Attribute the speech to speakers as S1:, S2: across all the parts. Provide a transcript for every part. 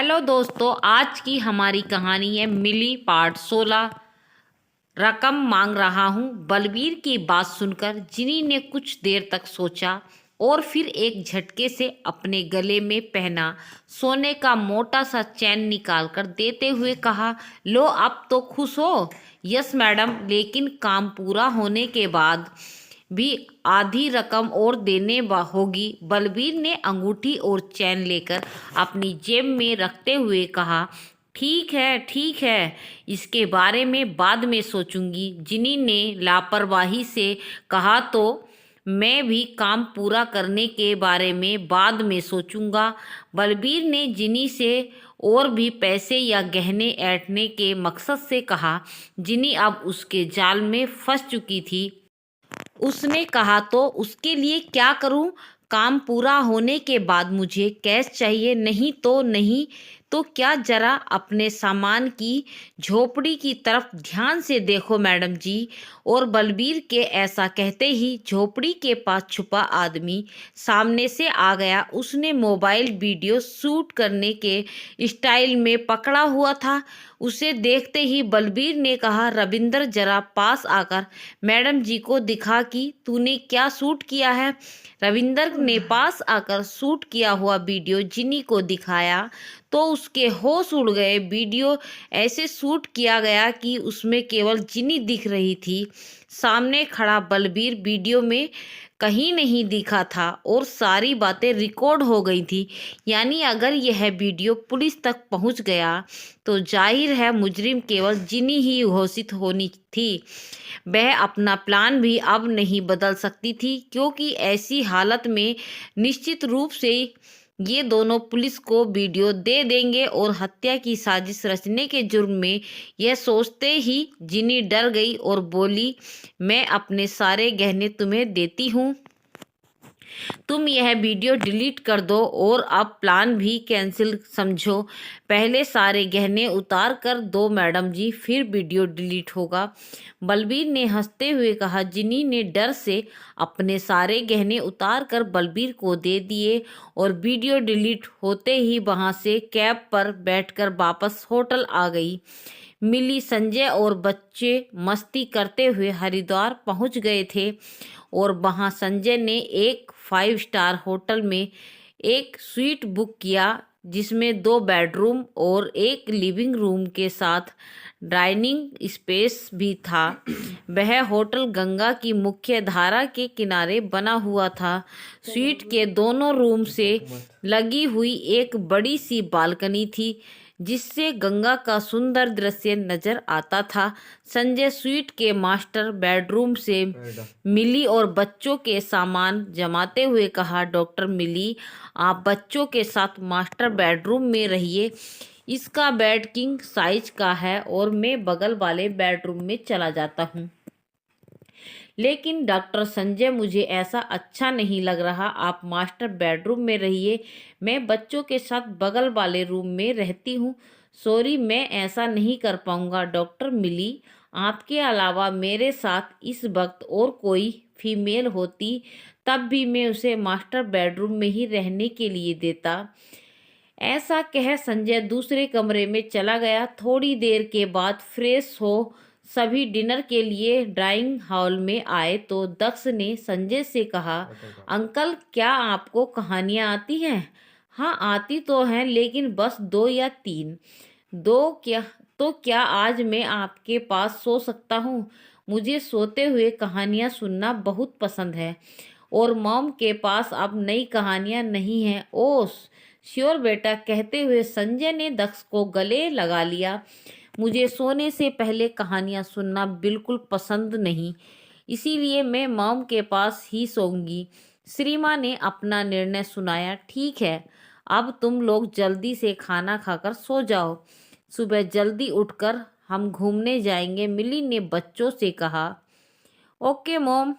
S1: Hello दोस्तों, आज की हमारी कहानी है मिली पार्ट 16। रकम मांग रहा हूँ। बलबीर की बात सुनकर जिनी ने कुछ देर तक सोचा और फिर एक झटके से अपने गले में पहना सोने का मोटा सा चैन निकाल कर देते हुए कहा, लो अब तो खुश हो। यस मैडम, लेकिन काम पूरा होने के बाद भी आधी रकम और देने होगी। बलबीर ने अंगूठी और चैन लेकर अपनी जेब में रखते हुए कहा, ठीक है ठीक है, इसके बारे में बाद में सोचूंगी। जिनी ने लापरवाही से कहा, तो मैं भी काम पूरा करने के बारे में बाद में सोचूंगा। बलबीर ने जिनी से और भी पैसे या गहने ऐंठने के मकसद से कहा। जिनी अब उसके जाल में फंस चुकी थी। उसने कहा, तो उसके लिए क्या करूं? काम पूरा होने के बाद मुझे कैश चाहिए, नहीं तो नहीं। तो क्या जरा अपने सामान की झोपड़ी की तरफ ध्यान से देखो मैडम जी। और बलबीर के ऐसा कहते ही झोपड़ी के पास छुपा आदमी सामने से आ गया। उसने मोबाइल वीडियो शूट करने के स्टाइल में पकड़ा हुआ था। उसे देखते ही बलबीर ने कहा, रविंदर जरा पास आकर मैडम जी को दिखा कि तूने क्या शूट किया है। रविंदर ने पास आकर शूट किया हुआ वीडियो जिनी को दिखाया तो उसके होश उड़ गए। वीडियो ऐसे शूट किया गया कि उसमें केवल जिनी दिख रही थी। सामने खड़ा बलबीर वीडियो में कहीं नहीं दिखा था और सारी बातें रिकॉर्ड हो गई थी। यानी अगर यह वीडियो पुलिस तक पहुंच गया तो जाहिर है मुजरिम केवल जिनी ही घोषित होनी थी। वह अपना प्लान भी अब नहीं बदल सकती थी, क्योंकि ऐसी हालत में निश्चित रूप से ये दोनों पुलिस को वीडियो दे देंगे और हत्या की साजिश रचने के जुर्म में। यह सोचते ही जिनी डर गई और बोली, मैं अपने सारे गहने तुम्हें देती हूँ, तुम यह वीडियो डिलीट कर दो और अब प्लान भी कैंसिल समझो। पहले सारे गहने उतार कर दो मैडम जी, फिर वीडियो डिलीट होगा। बलबीर ने हंसते हुए कहा। जिनी ने डर से अपने सारे गहने उतार कर बलबीर को दे दिए और वीडियो डिलीट होते ही वहां से कैब पर बैठकर वापस होटल आ गई। मिली, संजय और बच्चे मस्ती करते हुए हरिद्वार पहुंच गए थे और वहां संजय ने एक 5 स्टार होटल में एक स्वीट बुक किया, जिसमें 2 बेडरूम और एक लिविंग रूम के साथ डाइनिंग स्पेस भी था। वह होटल गंगा की मुख्य धारा के किनारे बना हुआ था। स्वीट के दोनों रूम से लगी हुई एक बड़ी सी बालकनी थी, जिससे गंगा का सुंदर दृश्य नजर आता था। संजय स्वीट के मास्टर बेडरूम से मिली और बच्चों के सामान जमाते हुए कहा, डॉक्टर मिली, आप बच्चों के साथ मास्टर बेडरूम में रहिए। इसका बेड किंग साइज का है और मैं बगल वाले बेडरूम में चला जाता हूँ। लेकिन डॉक्टर संजय, मुझे ऐसा अच्छा नहीं लग रहा। आप मास्टर बेडरूम में रहिए, मैं बच्चों के साथ बगल वाले रूम में रहती हूँ। सॉरी, मैं ऐसा नहीं कर पाऊंगा। डॉक्टर मिली, आपके अलावा मेरे साथ इस वक्त और कोई फीमेल होती तब भी मैं उसे मास्टर बेडरूम में ही रहने के लिए देता। ऐसा कह संजय दूसरे कमरे में चला गया। थोड़ी देर के बाद फ्रेश हो सभी डिनर के लिए ड्राइंग हॉल में आए तो दक्ष ने संजय से कहा, अंकल, क्या आपको कहानियाँ आती हैं? हाँ, आती तो हैं, लेकिन बस 2 या 3। 2 क्या? तो क्या आज मैं आपके पास सो सकता हूँ? मुझे सोते हुए कहानियाँ सुनना बहुत पसंद है। और मॉम के पास अब नई कहानियाँ नहीं हैं। ओह श्योर बेटा, कहते हुए संजय ने दक्ष को गले लगा लिया। मुझे सोने से पहले कहानियाँ सुनना बिल्कुल पसंद नहीं, इसीलिए मैं मॉम के पास ही सोऊंगी। श्रीमा ने अपना निर्णय सुनाया। ठीक है, अब तुम लोग जल्दी से खाना खाकर सो जाओ, सुबह जल्दी उठकर हम घूमने जाएंगे, मिली ने बच्चों से कहा। Okay mom.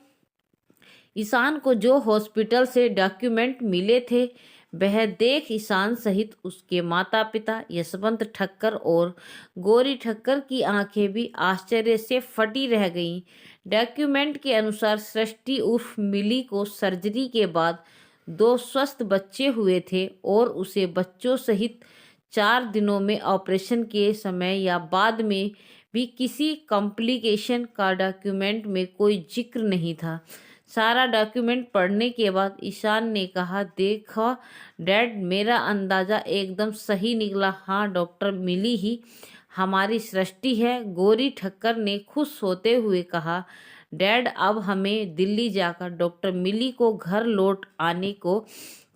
S1: ईशान को जो हॉस्पिटल से डॉक्यूमेंट मिले थे वह देख ईशान सहित उसके माता पिता यशवंत ठक्कर और गौरी ठक्कर की आंखें भी आश्चर्य से फटी रह गईं। डॉक्यूमेंट के अनुसार सृष्टि उर्फ मिली को सर्जरी के बाद 2 स्वस्थ बच्चे हुए थे और उसे बच्चों सहित 4 दिनों में ऑपरेशन के समय या बाद में भी किसी कॉम्प्लिकेशन का डॉक्यूमेंट में कोई जिक्र नहीं था। सारा डॉक्यूमेंट पढ़ने के बाद ईशान ने कहा, देखा डैड, मेरा अंदाज़ा एकदम सही निकला। हाँ, डॉक्टर मिली ही हमारी सृष्टि है, गौरी ठक्कर ने खुश होते हुए कहा। डैड, अब हमें दिल्ली जाकर डॉक्टर मिली को घर लौट आने को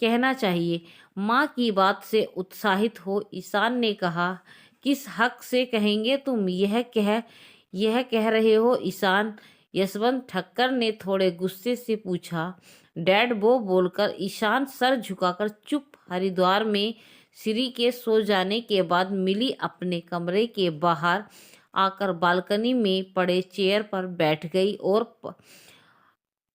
S1: कहना चाहिए। माँ की बात से उत्साहित हो ईशान ने कहा, किस हक से कहेंगे तुम यह कह रहे हो ईशान? यशवंत ठक्कर ने थोड़े गुस्से से पूछा। डैड, वो बोलकर ईशान सर झुकाकर चुप। हरिद्वार में श्री के सो जाने के बाद मिली अपने कमरे के बाहर आकर बालकनी में पड़े चेयर पर बैठ गई और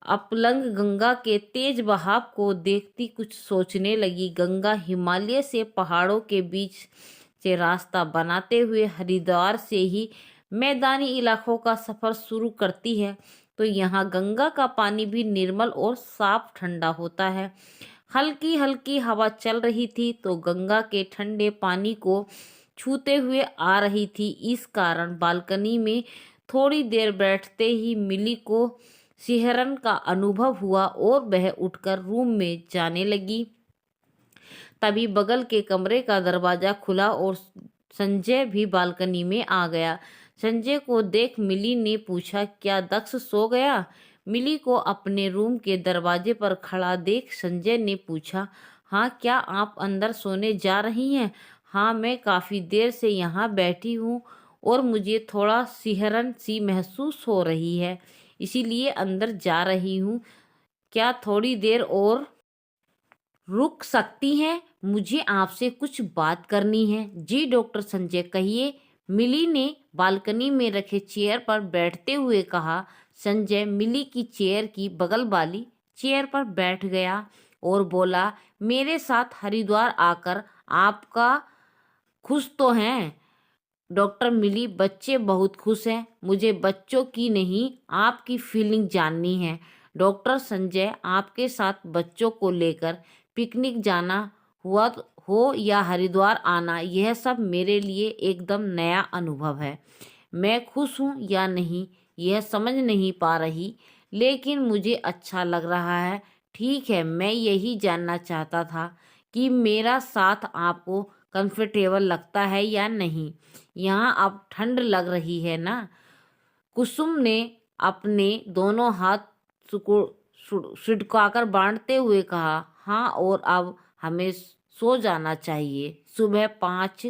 S1: अपलंग गंगा के तेज बहाव को देखती कुछ सोचने लगी। गंगा हिमालय से पहाड़ों के बीच से रास्ता बनाते हुए हरिद्वार से ही मैदानी इलाकों का सफ़र शुरू करती है, तो यहाँ गंगा का पानी भी निर्मल और साफ ठंडा होता है। हल्की हल्की हवा चल रही थी तो गंगा के ठंडे पानी को छूते हुए आ रही थी। इस कारण बालकनी में थोड़ी देर बैठते ही मिली को सिहरन का अनुभव हुआ और वह उठकर रूम में जाने लगी। तभी बगल के कमरे का दरवाज़ा खुला और संजय भी बालकनी में आ गया। संजय को देख मिली ने पूछा, क्या दक्ष सो गया? मिली को अपने रूम के दरवाजे पर खड़ा देख संजय ने पूछा, हाँ, क्या आप अंदर सोने जा रही हैं? हाँ, मैं काफ़ी देर से यहाँ बैठी हूँ और मुझे थोड़ा सिहरन सी महसूस हो रही है, इसीलिए अंदर जा रही हूँ। क्या थोड़ी देर और रुक सकती हैं? मुझे आपसे कुछ बात करनी है। जी डॉक्टर संजय, कहिए, मिली ने बालकनी में रखे चेयर पर बैठते हुए कहा। संजय मिली की चेयर की बगल वाली चेयर पर बैठ गया और बोला, मेरे साथ हरिद्वार आकर आपका खुश तो हैं? डॉक्टर मिली, बच्चे बहुत खुश हैं। मुझे बच्चों की नहीं, आपकी फीलिंग जाननी है। डॉक्टर संजय, आपके साथ बच्चों को लेकर पिकनिक जाना हो या हरिद्वार आना, यह सब मेरे लिए एकदम नया अनुभव है। मैं खुश हूँ या नहीं यह समझ नहीं पा रही, लेकिन मुझे अच्छा लग रहा है। ठीक है, मैं यही जानना चाहता था कि मेरा साथ आपको कंफर्टेबल लगता है या नहीं। यहाँ अब ठंड लग रही है ना? कुसुम ने अपने दोनों हाथ सुटकाकर बांधते हुए कहा, हाँ, और अब हमें सो जाना चाहिए। सुबह 5